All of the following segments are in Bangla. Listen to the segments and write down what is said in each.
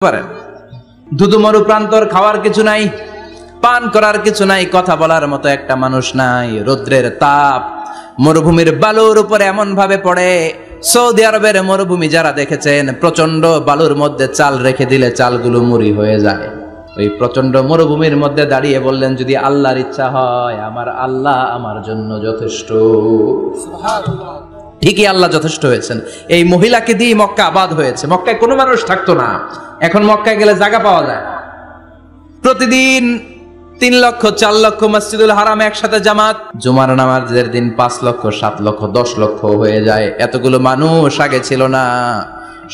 পারেন। ধুধু মরু প্রান্তর, খাওয়ার কিছু নাই, পান করার কিছু নাই, কথা বলার মতো একটা মানুষ নাই। রৌদ্রের তাপ মরুভূমির বালুর উপরে এমন ভাবে পড়ে, সৌদি আরবের মরুভূমি যারা দেখেছেন, প্রচন্ড বালুর মধ্যে চাল রেখে দিলে চালগুলো মুড়ি হয়ে যায়। ওই প্রচন্ড মরুভূমির মধ্যে দাঁড়িয়ে বললেন, যদি আল্লাহর ইচ্ছা হয়, আমার আল্লাহ আমার জন্য যথেষ্ট। সুবহানাল্লাহ। ঠিকই আল্লাহ যথেষ্ট হয়েছেন। এই মহিলাকে দিয়ে মক্কা আবাদ হয়েছে। মক্কায় কোনো মানুষ থাকতো না, এখন মক্কায় গেলে জায়গা পাওয়া যায়। প্রতিদিন 3 লক্ষ 4 লক্ষ মসজিদুল হারাম একসাথে জামাত, জুমার নামাজের দিন 5 লক্ষ 7 লক্ষ 10 লক্ষ হয়ে যায়। এতগুলো মানুষ আগে ছিল না।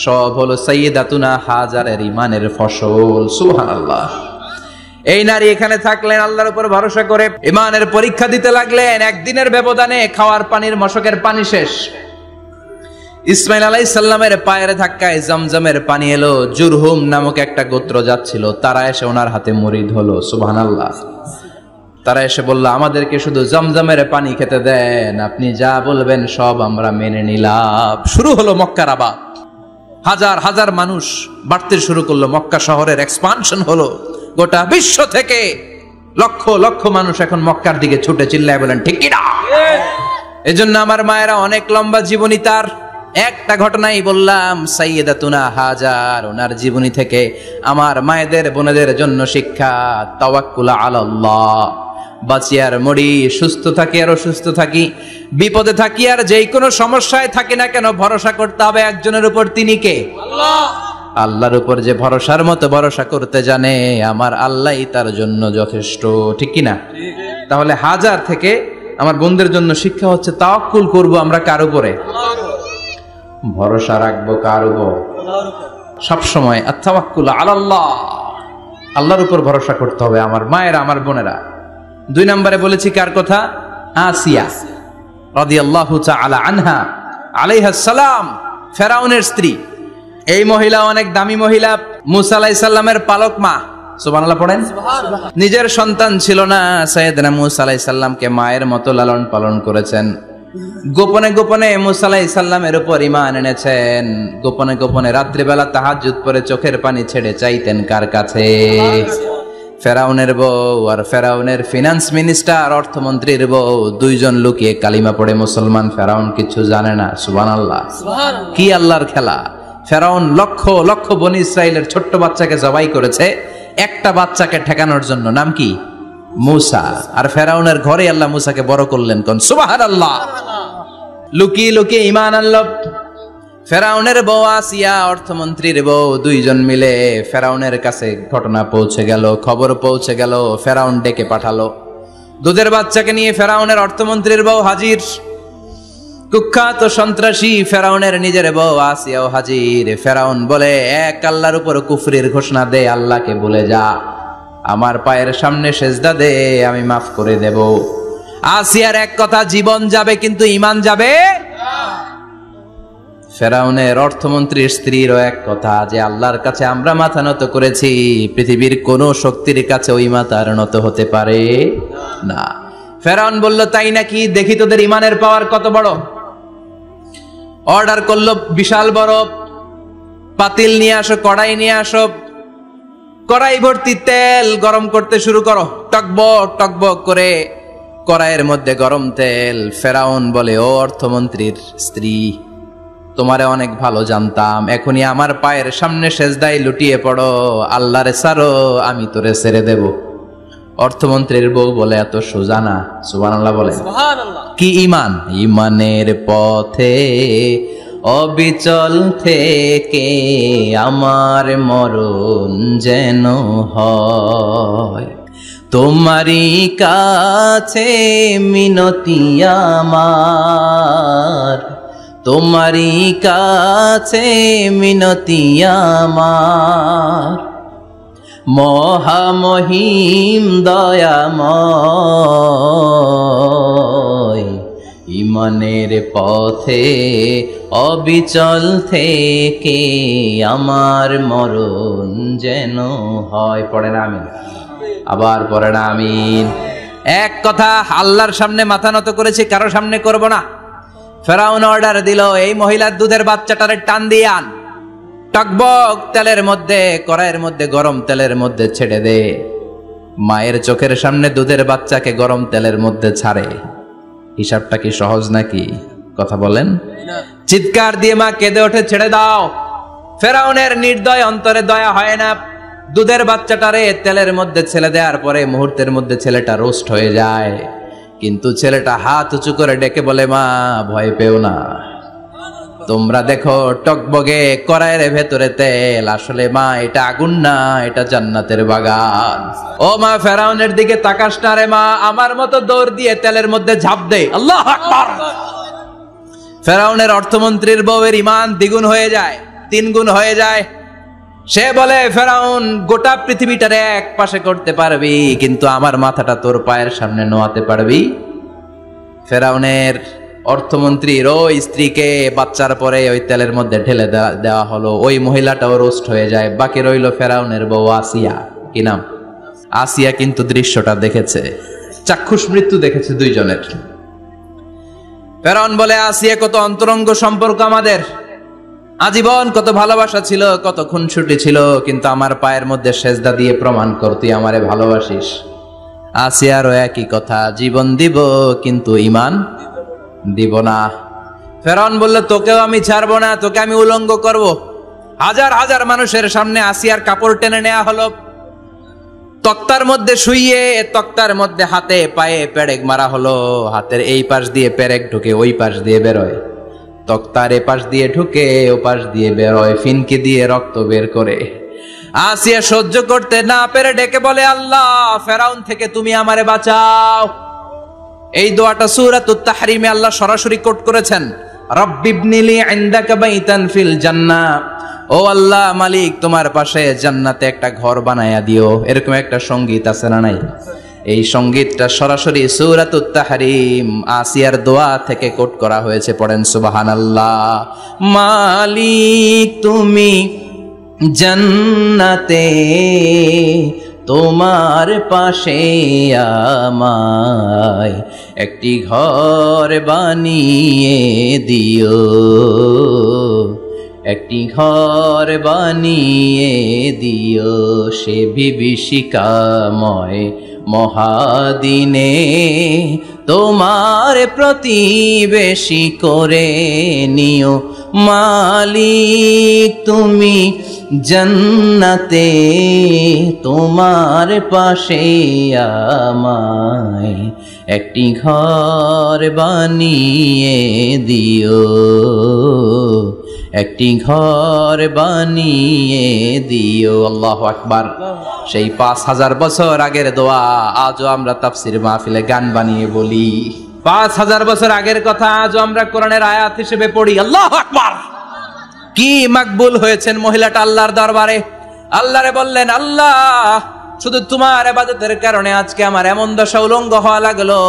সব হলো সাইয়্যিদাতুনা হাজারের ইমানের ফসল। সুবহানাল্লাহ। এই নারী এখানে থাকলেন আল্লাহর উপর ভরসা করে, ইমানের পরীক্ষা দিতে লাগলেন। একদিনের ব্যবধানে খাওয়ার পানির মশকের পানি শেষ। ইসমাইল আলাইহিস সালামের পায়ের ধাক্কায় জমজমের পানি এলো। জুরহুম নামক একটা গোত্র যাচ্ছিল, তারা এসে ওনার হাতে মুরিদ হলো। সুবহানাল্লাহ। তারা এসে বলল, আমাদেরকে শুধু জমজমের পানি খেতে দেন, আপনি যা বলবেন সব আমরা মেনে নিলাম। শুরু হলো মক্কার আবাদ। হাজার হাজার মানুষ বাড়তে শুরু করলো, মক্কা শহরের এক্সপানশন হলো। গোটা বিশ্ব থেকে লক্ষ লক্ষ মানুষ এখন মক্কার দিকে ছুটে চিল্লায় বলেন, ঠিক কি না? এজন্য আমার মায়েরা অনেক লম্বা জীবনী, তার একটা ঘটনাই বললাম। সাইয়্যিদাতুনা হাজার, ওনার জীবনী থেকে আমার মায়েদের বোনেদের জন্য শিক্ষা। তাওয়াক্কুল আলাল্লাহ। বাঁচি আর মরি, সুস্থ থাকি আর অসুস্থ থাকি, বিপদে থাকি আর যেই কোনো সমস্যায় থাকি না কেন, ভরসা করতে হবে একজনের উপর। তিনি কে? আল্লাহ। আল্লাহর উপর যে ভরসার মতো ভরসা করতে জানে, আমার আল্লাহই তার জন্য যথেষ্ট। ঠিক কি না? তাহলে হাজার থেকে আমার বোনদের জন্য শিক্ষা হচ্ছে, তাওয়াক্কুল করব আমরা কার উপরে? ভরসা রাখবো কার উপর? সবসময় আত-তাওয়াক্কুল আলাল্লাহ, আল্লাহর উপর ভরসা করতে হবে আমার মায়েরা, আমার বোনেরা। 2 নম্বরে বলেছি কার কথা? আসিয়া রাদিয়াল্লাহু তাআলা আনহা আলাইহাস সালাম, ফেরাউনের স্ত্রী। এই মহিলা অনেক দামি মহিলা, মুসা আলাইহিস সালামের পালক মা। সুবহানাল্লাহ পড়েন। নিজের সন্তান ছিল না, সাইয়েদনা মুসা আলাইহিস সালামকে মায়ের মতো লালন পালন করেছেন। গোপনে গোপনে মুসা আলাইহিস সালামের উপর ঈমান এনেছেন। গোপনে গোপনে রাত্রিবেলা তাহাজ্জুদ পড়ে চোখের পানি ছেড়ে চাইতেন কার কাছে? ফেরাউনের বউ আর ফেরাউনের ফিনান্স মিনিস্টার, অর্থমন্ত্রীর বউ, 2 জন লুকিয়ে কালিমা পড়ে মুসলমান। ফেরাউন কিছু জানে না। সুবহানাল্লাহ। কি আল্লাহর খেলা! ফেরাউন লক্ষ লক্ষ বনি ইসরাইলের ছোট্ট বাচ্চাকে জবাই করেছে একটা বাচ্চাকে ঠেকানোর জন্য। নাম কি? মুসা। আর ফেরাউনের ঘরে আল্লাহ মুসাকে বড় করলেন। কোন? সুবহানাল্লাহ। লুকিয়ে লুকিয়ে ঈমান আনলো। ফেরাউনের বউ আসিয়া, অর্থমন্ত্রীর বউ, 2 জন মিলে ফেরাউনের কাছে ঘটনা পৌঁছে গেল, খবর পৌঁছে গেল। ফেরাউন ডেকে পাঠালো। দুধের বাচ্চাকে নিয়ে ফেরাউনের অর্থমন্ত্রীর বউ হাজির। কুখ্যাত সন্ত্রাসী ফেরাউনের নিজের বউ আসিয়াও হাজির। ফেরাউন বলে, এক আল্লাহর উপর কুফরির ঘোষণা দে, আল্লাহকে বলে যা, আমার পায়ের সামনে সেজদা দে, আমি মাফ করে দেব। আসিয়ার এক কথা, জীবন যাবে কিন্তু ঈমান যাবে না। ফেরাউনের অর্থমন্ত্রীর স্ত্রীরও এক কথা, যে আল্লাহর কাছে আমরা মাথা নত করেছি, পৃথিবীর কোন শক্তির কাছে ওই মাথা আর নত হতে পারে না। ফেরাউন বলল, তাই নাকি? দেখি তোদের ঈমানের পাওয়ার কত বড়। অর্ডার করলো, বিশাল বড় পাতিল নিয়ে আসো, কড়াই নিয়ে আসো, কড়াই ভর্তি তেল গরম করতে শুরু করো। টকবক টকবক করে কড়াইয়ের মধ্যে গরম তেল। ফেরাউন বলে, ও অর্থমন্ত্রীর স্ত্রী, তোমারে অনেক ভালো জানতাম, এখনই আমার পায়ের সামনে সেজদায় লুটিয়ে পড়ো, আল্লাহরে ছাড়ো, আমি তোরে ছেড়ে দেব। অর্থমন্ত্রীর বউ বলে, এত সোজা না। সুবহানাল্লাহ বলে। কি ঈমান? ঈমানের পথে অবিচল থেকে আমার মরণ যেন হয়, তোমারই কাছে মিনতি আমার, তোমারই কাছে মিনতি আমার, মহামহিম দয়াময়, ঈমানের পথে অবিচল থেকে আমার মরণ যেন হয়। পড়ে না আমিন? আবার পড়ে না আমিন? এক কথা, আল্লাহর সামনে মাথা নত করেছি, কারো সামনে করব না। ফেরাউন অর্ডার দিল, এই মহিলার দুধের বাচ্চাটারে টান দিয়ে আন। টকবক তেলের মধ্যে, কড়াইয়ের মধ্যে গরম তেলের মধ্যে ছেড়ে দে। মায়ের চোখের সামনে দুধের বাচ্চাকে গরম তেলের মধ্যে ছাড়ে। হিসাবটা কি সহজ নাকি? কথা বলেন। চিৎকার দিয়ে মা কেঁদে ওঠে, ছেড়ে দাও। ফেরাউনের নির্দয় অন্তরে দয়া হয় না। দুধের বাচ্চাটারে তেলের মধ্যে ছেড়ে দেওয়ার পরে মুহূর্তের মধ্যে ছেলেটা রোস্ট হয়ে যায়। কিন্তু ছেলেটা হাত উঁচু করে ডেকে বলে, মা ভয় পেও না, তোমরা দেখো টকবগে কড়াইয়ের ভেতরে তেল, আসলে মা এটা আগুন না, এটা জান্নাতের বাগান। ও মা, ফেরাউনের দিকে তাকাস না রে মা, আমার মতো দৌড় দিয়ে তেলের মধ্যে ঝাঁপ দে। আল্লাহু আকবার। ফেরাউনের অর্থমন্ত্রীর বউয়ের ঈমান দ্বিগুণ হয়ে যায়, 3 গুণ হয়ে যায়। সে বলে, ফেরাউন গোটা পৃথিবীটারে এক পাশে করতে পারবি, কিন্তু আমার মাথাটা তোর পায়ের সামনে নোয়াতে পারবি? ফেরাউনের অর্থমন্ত্রীর ওই স্ত্রীকে বাচ্চার পরে ওই তেলের মধ্যে ঢেলে দেওয়া হলো। ওই মহিলাটাও রোস্ট হয়ে যায়। বাকি রইল ফেরাউনের বউ আসিয়া। কি নাম? আসিয়া কিন্তু দৃশ্যটা দেখেছে, চাক্ষুষ মৃত্যু দেখেছে দুইজনের। ফেরাউন বলে, আসিয়া কত অন্তরঙ্গ সম্পর্ক আমাদের, আজীবন কত ভালোবাসা ছিল, কত খুনসুটি ছিল, কিন্তু আমার পায়ের মধ্যে সেজদা দিয়ে প্রমাণ কর তুই আমারে ভালোবাসিস। আসিয়ারও একই কথা, জীবন দিব কিন্তু ঈমান দিব না। ফেরাউন বলল, তোকেও আমি ছাড়বো না, তোকে আমি উলঙ্গ করব। হাজার হাজার মানুষের সামনে আসিয়ার কাপড় টেনে নেওয়া হলো, তক্তার মধ্যে শুইয়ে তক্তার মধ্যে হাতে পায়ে পেরেক মারা হলো। হাতের এই পাশ দিয়ে পেরেক ঢুকে ওই পাশ দিয়ে বেরোয়, তক্তার এ পাশ দিয়ে ঢুকে ও পাশ দিয়ে বেরোয়, ফিনকি দিয়ে রক্ত বের করে। আসিয়া সহ্য করতে না পেরে ডেকে বলে, আল্লাহ, ফেরাউন থেকে তুমি আমারে বাঁচাও। এই দোয়াটা সূরাতুত তাহরিমে আল্লাহ সরাসরি কোট করেছেন, রব্বিবনিলি ইনদাকা বাইতান ফিল জান্নাহ। ও আল্লাহ মালিক, তোমার পাশে জান্নাতে একটা ঘর বানায়া দিও। এরকম একটা সঙ্গীত আছে না নাই? এই সঙ্গীতটা সরাসরি সূরাতুত তাহরিম আসিয়ার দোয়া থেকে কোট করা হয়েছে। পড়েন সুবহানাল্লাহ। মালিক তুমি জান্নাতে, তোমার পাশে আমায় একটি ঘর বানিয়ে দিও, একটি ঘর বানিয়ে দিও, সে বিভীষিকাময় মহাদিনে তোমার প্রতিবেশী করে নিও। মালিক তুমি জান্নাতে, তোমার পাশে আমায় একটি ঘর বানিয়ে দিও, একটি ঘর বানিয়ে দিও। আল্লাহু আকবার। সেই 5000 বছর আগের দোয়া আজও আমরা তাফসীর মাহফিলে গান বানিয়ে বলি। 5000 বছর আগের কথা আজও আমরা কোরআনের আয়াত হিসেবে পড়ি। আল্লাহু আকবার। কি মাকবুল হয়েছেন মহিলাটা আল্লাহর দরবারে। আল্লাহরে বললেন, আল্লাহ, শুধু তোমার ইবাদতের কারণে আজকে আমার এমন দশা উলঙ্গ হওয়া লাগলো,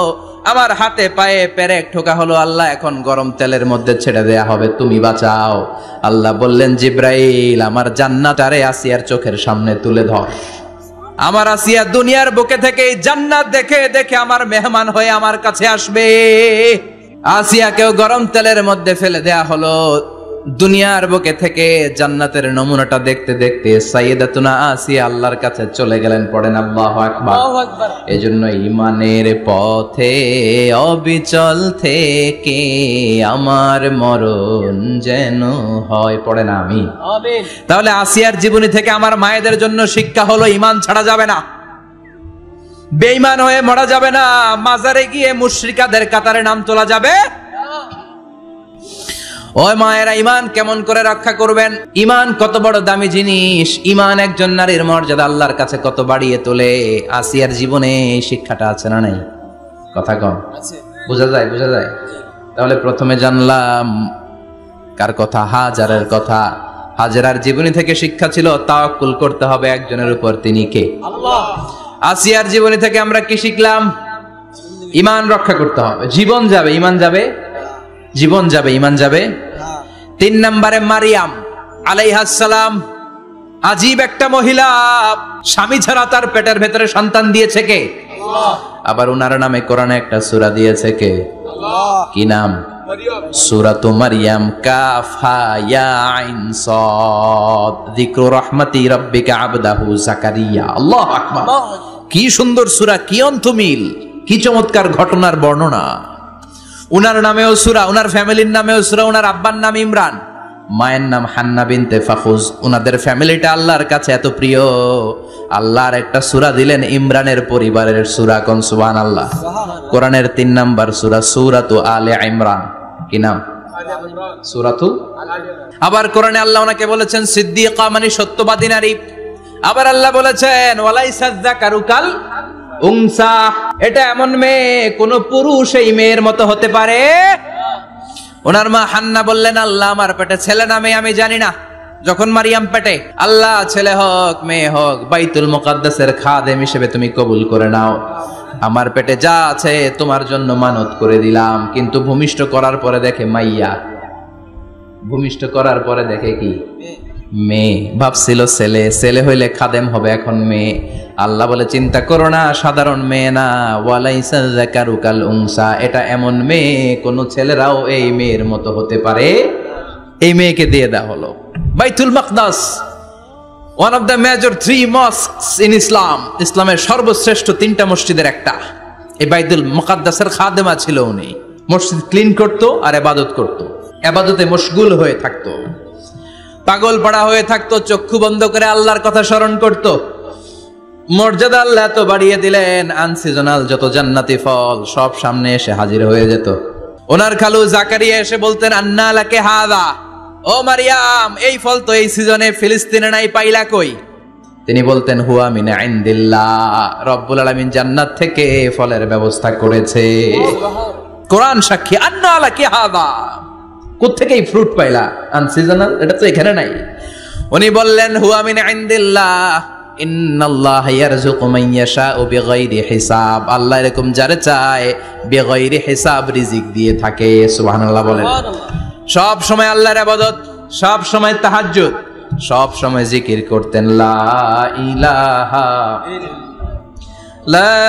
আমার হাতে পায়ে পেরেক ঠোকা হলো। আল্লাহ, এখন গরম তেলের মধ্যে ছেড়ে দেয়া হবে, তুমি বাঁচাও। আল্লাহ বললেন, জিব্রাইল, আমার জান্নাতারে আসিয়ার চোখের সামনে তুলে ধর। আমার আসিয়া দুনিয়ার বুকে থেকে জান্নাত দেখে দেখে আমার মেহমান হয়ে আমার কাছে আসবে। আসিয়াকেও গরম তেলের মধ্যে ফেলে দেয়া হলো। দুনিয়ার বুকে থেকে জান্নাতের নমুনাটা দেখতে দেখতে সাইয়েদাতুনা আসিয়া আল্লাহর কাছে চলে গেলেন। পড়েন আল্লাহু আকবার। এজন্য ঈমানের পথে অবিচল থেকে আমার মরণ যেন হয়। পড়েন আমিন। তাহলে আসিয়ার জীবনী থেকে আমার মায়েদের জন্য শিক্ষা হলো, ঈমান ছাড়া যাবে না, বেঈমান হয়ে মরা যাবে না, মাজারে গিয়ে মুশরিকাদের কাতারে নাম তোলা যাবে। ওই মায়েরা ঈমান কেমন করে রক্ষা করবেন? ঈমান কত বড় দামি জিনিস। ঈমান একজন নারীর মর্যাদা আল্লাহর কাছে কত বাড়িয়ে তোলে। আসিয়ার জীবনে এই শিক্ষাটা আছে না নাই? কথা কম বোঝা যায়? বোঝা যায়? তাহলে প্রথমে জানলাম কার কথা? হাজারের কথা। হাজারার জীবনী থেকে শিক্ষা ছিল তাওয়াক্কুল করতে হবে একজনের উপর, তিনি কে? আল্লাহ। আসিয়ার জীবনী থেকে আমরা কি শিখলাম? ঈমান রক্ষা করতে হবে। জীবন যাবে, ঈমান যাবে, জীবন যাবে, ঈমান যাবে। 3 নম্বরে মারিয়াম আলাইহিস সালাম, আজীব একটা মহিলা, স্বামী ছাড়া তার পেটের ভেতরে সন্তান দিয়েছে কে? আল্লাহ। আবার ওনার নামে কোরআনে একটা সূরা দিয়েছে কে? আল্লাহ। কি নাম? সূরাতু মারইয়াম, কাফ হা ইয়া আইন সাদ, যিকরু রাহমাতি রাব্বিকা আবদাহু জাকারিয়া। আল্লাহু আকবার। কি সুন্দর সূরা, কি অন্তমিল, কি চমৎকার ঘটনার বর্ণনা। উনার নামেও সূরা, উনার ফ্যামিলির নামেও সূরা, উনার আব্বার নাম ইমরান, মায়ের নাম হান্না বিনতে ফাখুজ। উনাদের ফ্যামিলিটা আল্লাহর কাছে এত প্রিয়, আল্লাহর একটা সূরা দিলেন ইমরানের পরিবারের সূরা। কোন সুবহানাল্লাহ। কোরআনের 3 নাম্বার সূরা, সূরাতু আলে ইমরান। কি নাম? সূরাতু। আবার কোরআনে আল্লাহ ওনাকে বলেছেন সিদ্দিকা, মানে সত্যবাদী নারী। আবার আল্লাহ বলেছেন ওয়ালাইসা যাকারু কাল উনসা, এটা এমন মেয়ে কোন পুরুষ এই মেয়ের মতো হতে পারে? ওনার মা হান্না বললেন, আল্লাহ আমার পেটে ছেলে না মেয়ে আমি জানি না। যখন মারিয়াম পেটে, আল্লাহ ছেলে হোক মেয়ে হোক বাইতুল মুকাদ্দাসের খাদেম হিসেবে তুমি কবুল করে নাও। আমার পেটে যা আছে তোমার জন্য মানত করে দিলাম। কিন্তু ভূমিষ্ঠ করার পরে দেখে মাইয়া, ভূমিষ্ঠ করার পরে দেখে কি? মেয়ে। ভাবছিল ছেলে, ছেলে হইলে খাদেম হবে, এখন মেয়ে। আল্লাহ বলে চিন্তা করো না, সাধারণ মেয়ে না। ওয়ালাইসা যাকারু কাল উনসা, এটা এমন মেয়ে কোন ছেলেরাও এই মেয়ের মতো হতে পারে। এই মেয়েকে দিয়ে দেওয়া হলো Baitul Maqdas, one of the major 3 mosques in Islam. ইসলামের সর্বশ্রেষ্ঠ 3টা মসজিদের একটা। এই বাইতুল মুকাদ্দাসের খাদেমা ছিল উনি। মসজিদ ক্লিন করতো আর ইবাদত করতো, ইবাদতে মশগুল হয়ে থাকতো, পাগল পাড়া হয়ে থাকতো, চক্ষু বন্ধ করে আল্লাহর কথা স্মরণ করত। মর্যাদা আল্লাহ এত বাড়িয়ে দিলেন, আনসিজনাল যত জান্নাতি ফল সব সামনে এসে হাজির হয়ে যেত। ওনার খালু জাকারিয়া এসে বলতেন, আন্না লাকে হাদা, ও মারিয়াম এই ফল তো এই সিজনে ফিলিস্তিনে নাই, পাইলা কই? তিনি বলতেন হুয়া মিন ইনদিল্লাহ, রব্বুল আলামিন জান্নাত থেকে ফলের ব্যবস্থা করেছে। কোরআন সাক্ষী, আন্না লাকে হাদা, কোত্থেকে এই ফ্রুট পাইলা? আনসিজনাল, এটা তো এখানে নাই। উনি বললেন হুয়া মিন ইনদিল্লাহ, ইন্নাল্লাহা ইয়ারযুকু মান ইয়াশাউ বিগাইরি হিসাব, আল্লাহ এরকম যারে চায় বিগাইরি হিসাব রিজিক দিয়ে থাকে। সুবহানাল্লাহ বলেন। সব সময় আল্লাহর ইবাদত, সব সময় তাহাজ্জুদ, সব সময় জিকির করতেন লা ইলাহা লা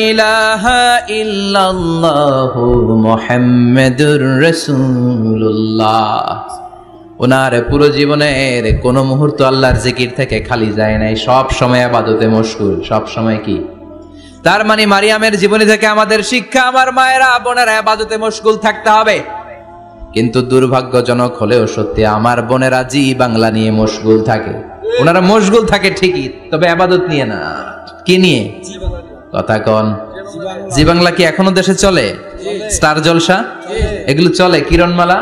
ইলাহা ইল্লাল্লাহু মুহাম্মাদুর রাসূলুল্লাহ। ওনার পুরো জীবনের কোন মুহূর্ত আল্লাহর জিকির থেকে খালি যায় নাই, সব সময় ইবাদতে মশগুল, সব সময় কি? তার মানে মারিয়ামের জীবনী থেকে আমাদের শিক্ষা, আমার মায়েরা বোনেরা ইবাদতে মশগুল থাকতে হবে। কিন্তু দুর্ভাগ্যজনক হলেও সত্যি, আমার বোনেরা জি বাংলা নিয়ে মশগুল থাকে। ওনারা মশগুল থাকে ঠিকই, তবে ইবাদত নিয়ে না। কি নিয়ে? কথা কন। জি বাংলা কি এখনো দেশে চলে? স্টার জলসা এগুলো চলে, কিরণমালা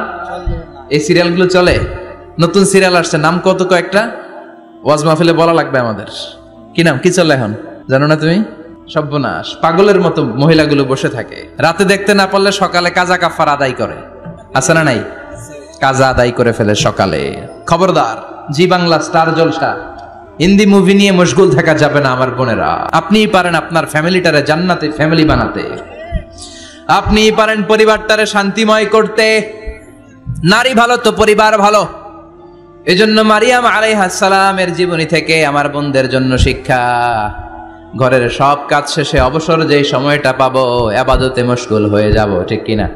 এই সিরিয়ালগুলো চলে। নতুন সিরিয়াল আসছে, নাম কত কয়েকটা, ওয়াজ মাহফিলে বলা লাগবে আমাদের। কি নাম, কি চলে এখন জানো না তুমি? সর্বনাশ, পাগলের মতো মহিলাগুলো বসে থাকে, রাতে দেখতে না পারলে সকালে কাজা কাফার আদায় করে। আছে না নাই? কাজা আদায় করে ফেলে সকালে। খবরদার, জি বাংলা, স্টার জলসা, হিন্দি মুভি নিয়ে মশগুল থাকা যাবে না আমার বোনেরা। আপনিই পারেন আপনার ফ্যামিলিটারে জান্নাতে ফ্যামিলি বানাতে, আপনিই পারেন পরিবারটারে শান্তিময় করতে। নারী ভালো তো পরিবার ভালো। এজন্য মারিয়াম আলাইহিস সালামের জীবনী থেকে আমার বোনদের জন্য শিক্ষা, ঘরের সব কাজ শেষে অবসর যে সময়টা পাবো ইবাদতে মশগুল হয়ে যাব, ঠিক কিনা?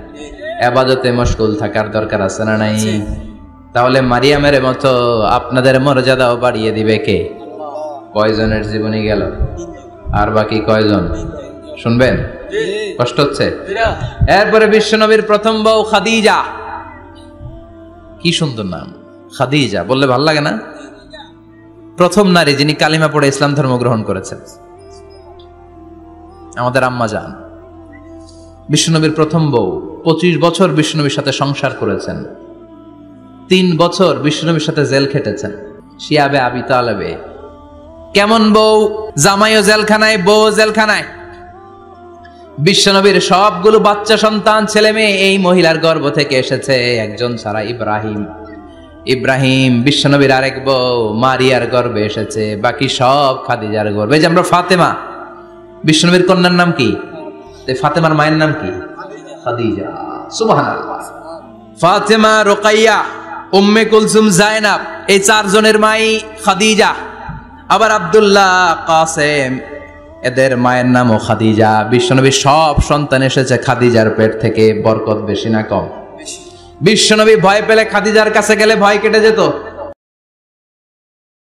ইবাদতে মশগুল থাকার দরকার আছে না নাই? তাহলে মারিয়ামের মতো আপনাদের মর্যাদাও বাড়িয়ে দিবে কে? কয়জনের জীবনী গেল, আর বাকি কয়জন শুনবেন? কষ্ট হচ্ছে? এরপরে বিশ্বনবীর প্রথম বউ খাদিজা। কি সুন্দর নাম, খাদিজা বললে ভাল লাগে না? প্রথম নারী যিনি কালিমা পড়ে ইসলাম ধর্ম গ্রহণ করেছেন, আমাদের আম্মা জান। বিশ্বনবীর প্রথম বউ, 25 বছর বিশ্বনবীর সাথে সংসার করেছেন, 3 বছর বিশ্বনবীর সাথে জেল খেটেছেন, শিয়াবে আবি তালেবে। কেমন বউ? জামাইও জেলখানায়, বউ জেলখানায়। বিশ্বনবীর সবগুলো বাচ্চা সন্তান, ছেলে মেয়ে এই মহিলার গর্ভ থেকে এসেছে, একজন ছাড়া, ইব্রাহিম। ইব্রাহিম বিশ্বনবীর আরেক বউ মারিয়ার গর্ভে এসেছে, বাকি সব খাদিজার গর্ভে। যে আমরা ফাতেমা, বিশ্বনবীর কন্যার নাম কি? ফাতেমার মায়ের নাম কি? খাদিজা। সুবহানাল্লাহ। ফাতেমা, রুকাইয়া, উম্মে কুলসুম, জায়নাব, এই 4 জনের মাই খাদিজা। আবার আব্দুল্লাহ, কাসেম, এদের মায়ের নামও খাদিজা। বিশ্বনবীর সব সন্তান এসেছে খাদিজার পেট থেকে। বরকত বেশি না কম? বিশ্বনবী ভয় পেলে খাদিজার কাছে গেলে ভয় কেটে যেত।